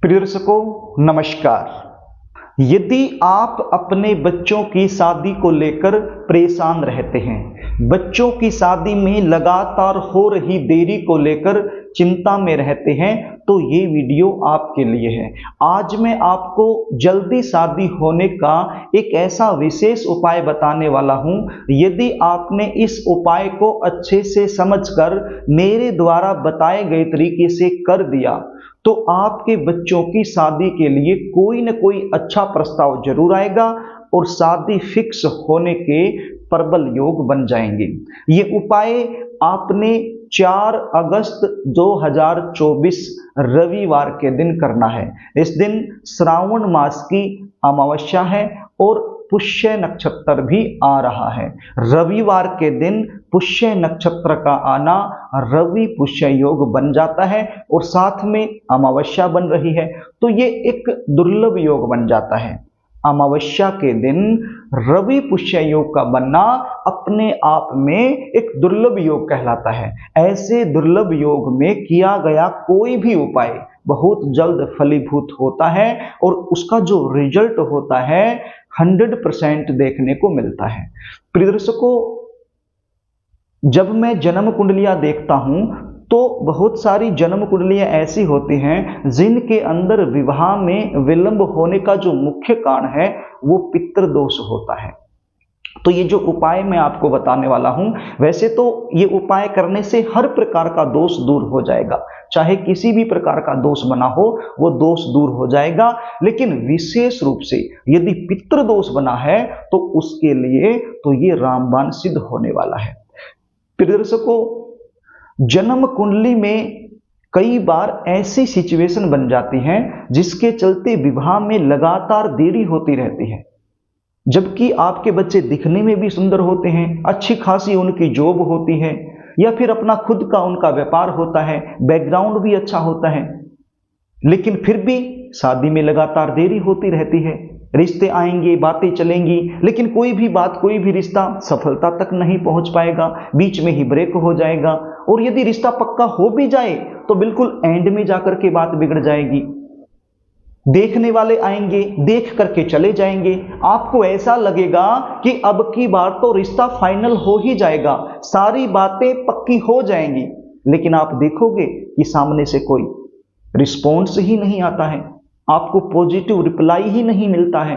प्रिय दर्शकों, नमस्कार। यदि आप अपने बच्चों की शादी को लेकर परेशान रहते हैं, बच्चों की शादी में लगातार हो रही देरी को लेकर चिंता में रहते हैं, तो ये वीडियो आपके लिए है। आज मैं आपको जल्दी शादी होने का एक ऐसा विशेष उपाय बताने वाला हूं। यदि आपने इस उपाय को अच्छे से समझकर मेरे द्वारा बताए गए तरीके से कर दिया, तो आपके बच्चों की शादी के लिए कोई न कोई अच्छा प्रस्ताव जरूर आएगा और शादी फिक्स होने के प्रबल योग बन जाएंगे। ये उपाय आपने 4 अगस्त 2024 रविवार के दिन करना है। इस दिन श्रावण मास की अमावस्या है और पुष्य नक्षत्र भी आ रहा है। रविवार के दिन पुष्य नक्षत्र का आना रवि पुष्य योग बन जाता है और साथ में अमावस्या बन रही है, तो ये एक दुर्लभ योग बन जाता है। अमावस्या के दिन रवि पुष्य योग का बनना अपने आप में एक दुर्लभ योग कहलाता है। ऐसे दुर्लभ योग में किया गया कोई भी उपाय बहुत जल्द फलीभूत होता है और उसका जो रिजल्ट होता है 100% देखने को मिलता है। प्रिय दर्शकों, जब मैं जन्म कुंडलियां देखता हूं तो बहुत सारी जन्म कुंडलियां ऐसी होती हैं जिनके अंदर विवाह में विलंब होने का जो मुख्य कारण है वो पितृदोष होता है। तो ये जो उपाय मैं आपको बताने वाला हूं, वैसे तो ये उपाय करने से हर प्रकार का दोष दूर हो जाएगा, चाहे किसी भी प्रकार का दोष बना हो वो दोष दूर हो जाएगा। लेकिन विशेष रूप से यदि पितृदोष बना है तो उसके लिए तो ये रामबाण सिद्ध होने वाला है। प्रिय दर्शकों, जन्म कुंडली में कई बार ऐसी सिचुएशन बन जाती है जिसके चलते विवाह में लगातार देरी होती रहती है, जबकि आपके बच्चे दिखने में भी सुंदर होते हैं, अच्छी खासी उनकी जॉब होती है या फिर अपना खुद का उनका व्यापार होता है, बैकग्राउंड भी अच्छा होता है, लेकिन फिर भी शादी में लगातार देरी होती रहती है। रिश्ते आएंगे, बातें चलेंगी, लेकिन कोई भी बात, कोई भी रिश्ता सफलता तक नहीं पहुंच पाएगा, बीच में ही ब्रेक हो जाएगा। और यदि रिश्ता पक्का हो भी जाए तो बिल्कुल एंड में जाकर के बात बिगड़ जाएगी। देखने वाले आएंगे, देख करके चले जाएंगे, आपको ऐसा लगेगा कि अब की बार तो रिश्ता फाइनल हो ही जाएगा, सारी बातें पक्की हो जाएंगी, लेकिन आप देखोगे कि सामने से कोई रिस्पॉन्स ही नहीं आता है, आपको पॉजिटिव रिप्लाई ही नहीं मिलता है।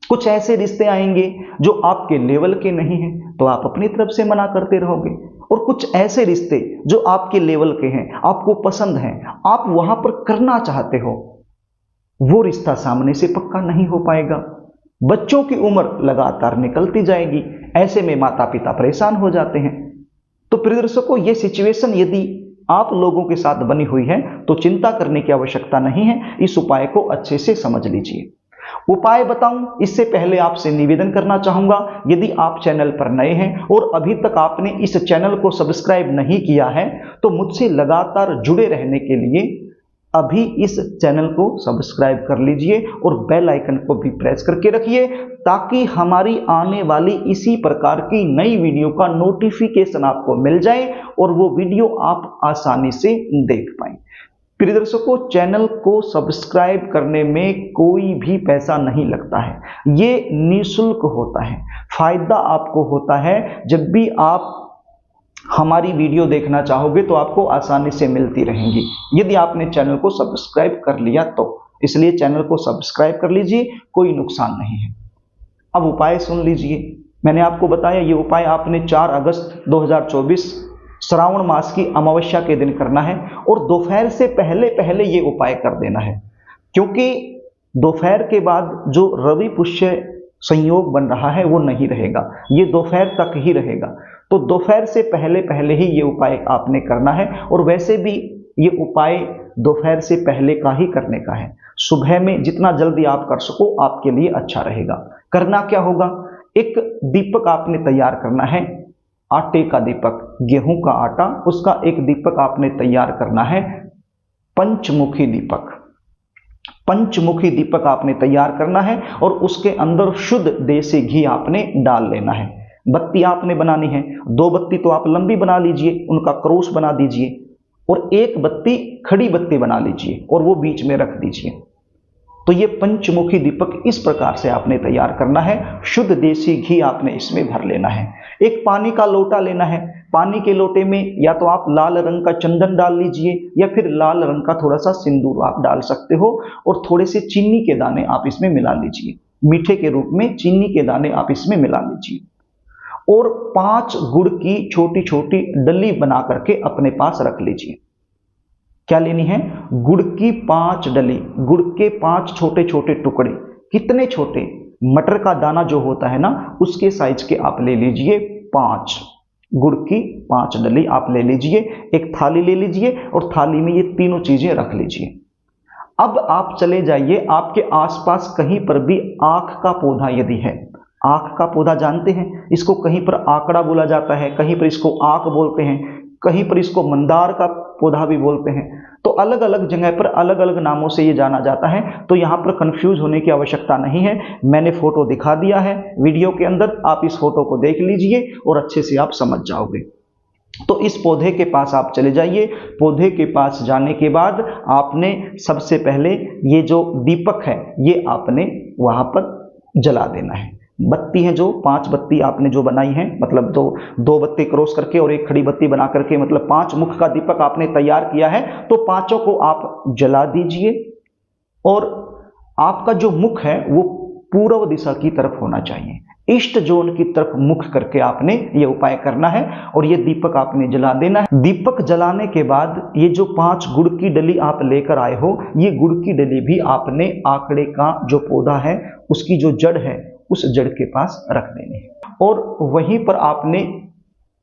कुछ ऐसे रिश्ते आएंगे जो आपके लेवल के नहीं हैं, तो आप अपनी तरफ से मना करते रहोगे, और कुछ ऐसे रिश्ते जो आपके लेवल के हैं, आपको पसंद हैं, आप वहां पर करना चाहते हो, वो रिश्ता सामने से पक्का नहीं हो पाएगा। बच्चों की उम्र लगातार निकलती जाएगी, ऐसे में माता पिता परेशान हो जाते हैं। तो प्रिय दर्शकों, ये सिचुएशन यदि आप लोगों के साथ बनी हुई है तो चिंता करने की आवश्यकता नहीं है, इस उपाय को अच्छे से समझ लीजिए। उपाय बताऊं इससे पहले आपसे निवेदन करना चाहूंगा, यदि आप चैनल पर नए हैं और अभी तक आपने इस चैनल को सब्सक्राइब नहीं किया है तो मुझसे लगातार जुड़े रहने के लिए अभी इस चैनल को सब्सक्राइब कर लीजिए और बेल आइकन को भी प्रेस करके रखिए, ताकि हमारी आने वाली इसी प्रकार की नई वीडियो का नोटिफिकेशन आपको मिल जाए और वो वीडियो आप आसानी से देख पाएं। प्रिय दर्शकों, चैनल को सब्सक्राइब करने में कोई भी पैसा नहीं लगता है, ये निःशुल्क होता है। फायदा आपको होता है जब भी आप हमारी वीडियो देखना चाहोगे तो आपको आसानी से मिलती रहेंगी, यदि आपने चैनल को सब्सक्राइब कर लिया तो। इसलिए चैनल को सब्सक्राइब कर लीजिए, कोई नुकसान नहीं है। अब उपाय सुन लीजिए। मैंने आपको बताया ये उपाय आपने 4 अगस्त 2024 श्रावण मास की अमावस्या के दिन करना है और दोपहर से पहले पहले ये उपाय कर देना है, क्योंकि दोपहर के बाद जो रवि पुष्य संयोग बन रहा है वो नहीं रहेगा, ये दोपहर तक ही रहेगा। तो दोपहर से पहले पहले ही ये उपाय आपने करना है, और वैसे भी ये उपाय दोपहर से पहले का ही करने का है। सुबह में जितना जल्दी आप कर सको आपके लिए अच्छा रहेगा। करना क्या होगा, एक दीपक आपने तैयार करना है, आटे का दीपक, गेहूं का आटा, उसका एक दीपक आपने तैयार करना है। पंचमुखी दीपक, पंचमुखी दीपक आपने तैयार करना है और उसके अंदर शुद्ध देसी घी आपने डाल लेना है। बत्ती आपने बनानी है, 2 बत्ती तो आप लंबी बना लीजिए, उनका क्रॉस बना दीजिए। और एक बत्ती खड़ी बत्ती बना लीजिए और वो बीच में रख दीजिए। तो ये पंचमुखी दीपक इस प्रकार से आपने तैयार करना है। शुद्ध देसी घी आपने इसमें भर लेना है। एक पानी का लोटा लेना है। पानी के लोटे में या तो आप लाल रंग का चंदन डाल लीजिए या फिर लाल रंग का थोड़ा सा सिंदूर आप डाल सकते हो, और थोड़े से चीनी के दाने आप इसमें मिला लीजिए। मीठे के रूप में चीनी के दाने आप इसमें मिला लीजिए, और 5 गुड़ की छोटी छोटी डली बना करके अपने पास रख लीजिए। क्या लेनी है? गुड़ की 5 डली, गुड़ के 5 छोटे छोटे टुकड़े। कितने छोटे? मटर का दाना जो होता है ना, उसके साइज के आप ले लीजिए 5। गुड़ की 5 डली आप ले लीजिए। एक थाली ले लीजिए और थाली में ये तीनों चीजें रख लीजिए। अब आप चले जाइए, आपके आसपास कहीं पर भी आख का पौधा यदि है, आख का पौधा जानते हैं, इसको कहीं पर आकड़ा बोला जाता है, कहीं पर इसको आक बोलते हैं, कहीं पर इसको मंदार का पौधा भी बोलते हैं। तो अलग अलग जगह पर अलग अलग नामों से ये जाना जाता है। तो यहाँ पर कंफ्यूज होने की आवश्यकता नहीं है। मैंने फोटो दिखा दिया है वीडियो के अंदर, आप इस फोटो को देख लीजिए और अच्छे से आप समझ जाओगे। तो इस पौधे के पास आप चले जाइए। पौधे के पास जाने के बाद आपने सबसे पहले ये जो दीपक है ये आपने वहां पर जला देना है। बत्ती है जो 5 बत्ती आपने जो बनाई है, मतलब दो बत्ती क्रॉस करके और एक खड़ी बत्ती बना करके, मतलब 5 मुख का दीपक आपने तैयार किया है, तो पांचों को आप जला दीजिए। और आपका जो मुख है वो पूर्व दिशा की तरफ होना चाहिए, ईस्ट जोन की तरफ मुख करके आपने ये उपाय करना है और ये दीपक आपने जला देना है। दीपक जलाने के बाद ये जो 5 गुड़ की डली आप लेकर आए हो, ये गुड़ की डली भी आपने आंकड़े का जो पौधा है उसकी जो जड़ है उस जड़ के पास रख देनी है, और वहीं पर आपने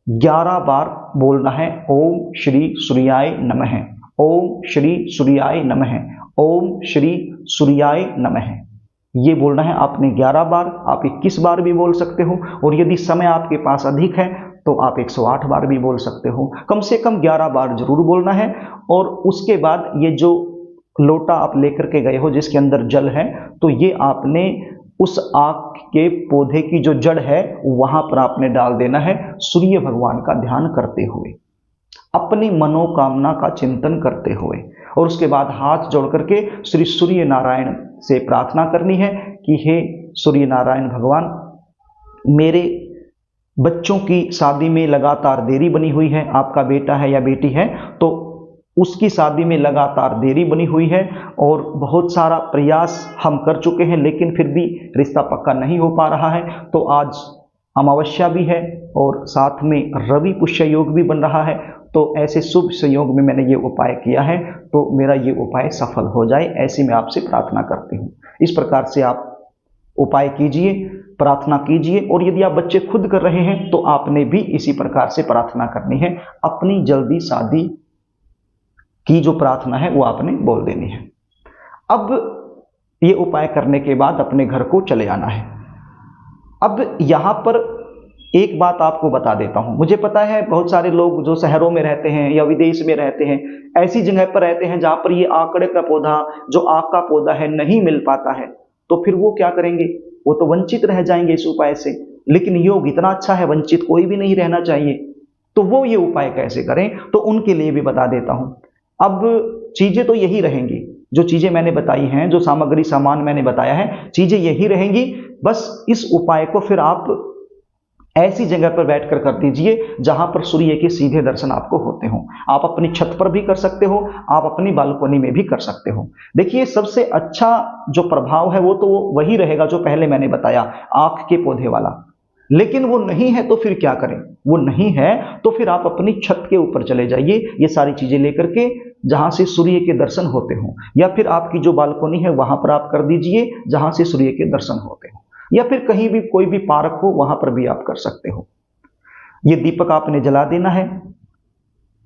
11 बार बोलना है ओम श्री सूर्याय नमः, ओम श्री सूर्याय नमः, ओम श्री सूर्याय नमः। ये बोलना है आपने 11 बार। आप 21 बार भी बोल सकते हो, और यदि समय आपके पास अधिक है तो आप 108 बार भी बोल सकते हो। कम से कम 11 बार जरूर बोलना है। और उसके बाद ये जो लोटा आप लेकर के गए हो जिसके अंदर जल है, तो ये आपने उस आक के पौधे की जो जड़ है वहां पर आपने डाल देना है, सूर्य भगवान का ध्यान करते हुए, अपनी मनोकामना का चिंतन करते हुए। और उसके बाद हाथ जोड़ करके श्री सूर्य नारायण से प्रार्थना करनी है कि हे सूर्य नारायण भगवान, मेरे बच्चों की शादी में लगातार देरी बनी हुई है, आपका बेटा है या बेटी है तो उसकी शादी में लगातार देरी बनी हुई है, और बहुत सारा प्रयास हम कर चुके हैं लेकिन फिर भी रिश्ता पक्का नहीं हो पा रहा है। तो आज अमावस्या भी है और साथ में रवि पुष्य योग भी बन रहा है, तो ऐसे शुभ संयोग में मैंने ये उपाय किया है, तो मेरा ये उपाय सफल हो जाए, ऐसी मैं आपसे प्रार्थना करती हूँ। इस प्रकार से आप उपाय कीजिए, प्रार्थना कीजिए, और यदि आप बच्चे खुद कर रहे हैं तो आपने भी इसी प्रकार से प्रार्थना करनी है। अपनी जल्दी शादी की जो प्रार्थना है वो आपने बोल देनी है। अब ये उपाय करने के बाद अपने घर को चले आना है। अब यहाँ पर एक बात आपको बता देता हूँ, मुझे पता है बहुत सारे लोग जो शहरों में रहते हैं या विदेश में रहते हैं, ऐसी जगह पर रहते हैं जहाँ पर ये आंकड़े का पौधा, जो आक का पौधा है, नहीं मिल पाता है, तो फिर वो क्या करेंगे? वो तो वंचित रह जाएंगे इस उपाय से। लेकिन योग इतना अच्छा है, वंचित कोई भी नहीं रहना चाहिए। तो वो ये उपाय कैसे करें, तो उनके लिए भी बता देता हूँ। अब चीजें तो यही रहेंगी, जो चीजें मैंने बताई हैं, जो सामग्री सामान मैंने बताया है, चीजें यही रहेंगी। बस इस उपाय को फिर आप ऐसी जगह पर बैठकर कर दीजिए जहां पर सूर्य के सीधे दर्शन आपको होते हो। आप अपनी छत पर भी कर सकते हो, आप अपनी बालकनी में भी कर सकते हो। देखिए, सबसे अच्छा जो प्रभाव है वो तो वही रहेगा जो पहले मैंने बताया, आंख के पौधे वाला। लेकिन वो नहीं है तो फिर क्या करें? वो नहीं है तो फिर आप अपनी छत के ऊपर चले जाइए, ये सारी चीजें लेकर के, जहां से सूर्य के दर्शन होते हो, या फिर आपकी जो बालकनी है वहां पर आप कर दीजिए जहां से सूर्य के दर्शन होते हो, या फिर कहीं भी कोई भी पार्क हो वहां पर भी आप कर सकते हो। ये दीपक आपने जला देना है,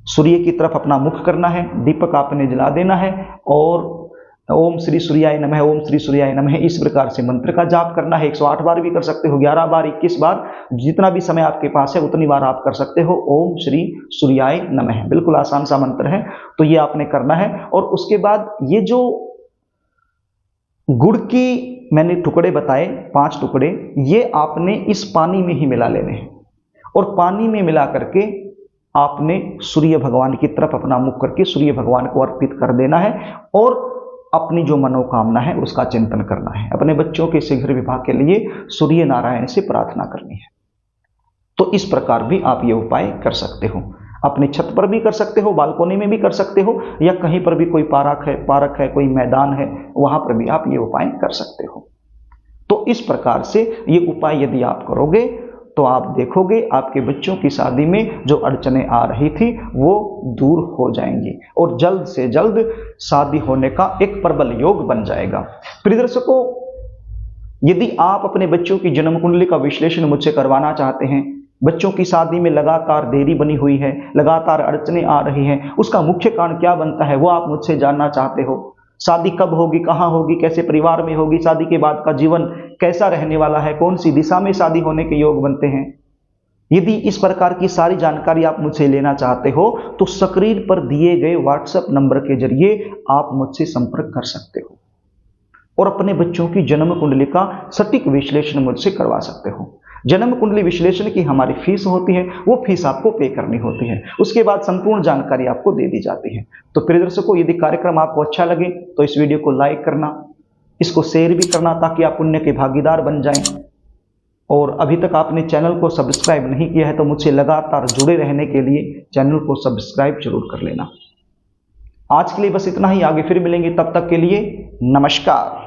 सूर्य की तरफ अपना मुख करना है, दीपक आपने जला देना है, और ओम श्री सूर्याय नमः, ओम श्री सूर्याय नमः, इस प्रकार से मंत्र का जाप करना है। 108 बार भी कर सकते हो, 11 बार, 21 बार, जितना भी समय आपके पास है उतनी बार आप कर सकते हो। ओम श्री सूर्याय नमः, बिल्कुल आसान सा मंत्र है, तो ये आपने करना है। और उसके बाद ये जो गुड़ की मैंने टुकड़े बताए, 5 टुकड़े, ये आपने इस पानी में ही मिला लेने हैं, और पानी में मिला करके आपने सूर्य भगवान की तरफ अपना मुख करके सूर्य भगवान को अर्पित कर देना है और अपनी जो मनोकामना है उसका चिंतन करना है। अपने बच्चों के शीघ्र विवाह के लिए सूर्य नारायण से प्रार्थना करनी है। तो इस प्रकार भी आप ये उपाय कर सकते हो। अपनी छत पर भी कर सकते हो, बालकोनी में भी कर सकते हो, या कहीं पर भी कोई पार्क है, कोई मैदान है, वहां पर भी आप ये उपाय कर सकते हो। तो इस प्रकार से ये उपाय यदि आप करोगे तो आप देखोगे आपके बच्चों की शादी में जो अड़चनें आ रही थी वो दूर हो जाएंगी और जल्द से जल्द शादी होने का एक प्रबल योग बन जाएगा। प्रिय दर्शकों, यदि आप अपने बच्चों की जन्म कुंडली का विश्लेषण मुझसे करवाना चाहते हैं, बच्चों की शादी में लगातार देरी बनी हुई है, लगातार अड़चनें आ रही हैं, उसका मुख्य कारण क्या बनता है वो आप मुझसे जानना चाहते हो, शादी कब होगी, कहाँ होगी, कैसे परिवार में होगी, शादी के बाद का जीवन कैसा रहने वाला है, कौन सी दिशा में शादी होने के योग बनते हैं, यदि इस प्रकार की सारी जानकारी आप मुझसे लेना चाहते हो तो स्क्रीन पर दिए गए व्हाट्सएप नंबर के जरिए आप मुझसे संपर्क कर सकते हो और अपने बच्चों की जन्म कुंडली का सटीक विश्लेषण मुझसे करवा सकते हो। जन्म कुंडली विश्लेषण की हमारी फीस होती है, वो फीस आपको पे करनी होती है, उसके बाद संपूर्ण जानकारी आपको दे दी जाती है। तो प्रिय दर्शकों, यदि कार्यक्रम आपको अच्छा लगे तो इस वीडियो को लाइक करना, इसको शेयर भी करना ताकि आप पुण्य के भागीदार बन जाएं। और अभी तक आपने चैनल को सब्सक्राइब नहीं किया है तो मुझसे लगातार जुड़े रहने के लिए चैनल को सब्सक्राइब जरूर कर लेना। आज के लिए बस इतना ही, आगे फिर मिलेंगे, तब तक के लिए नमस्कार।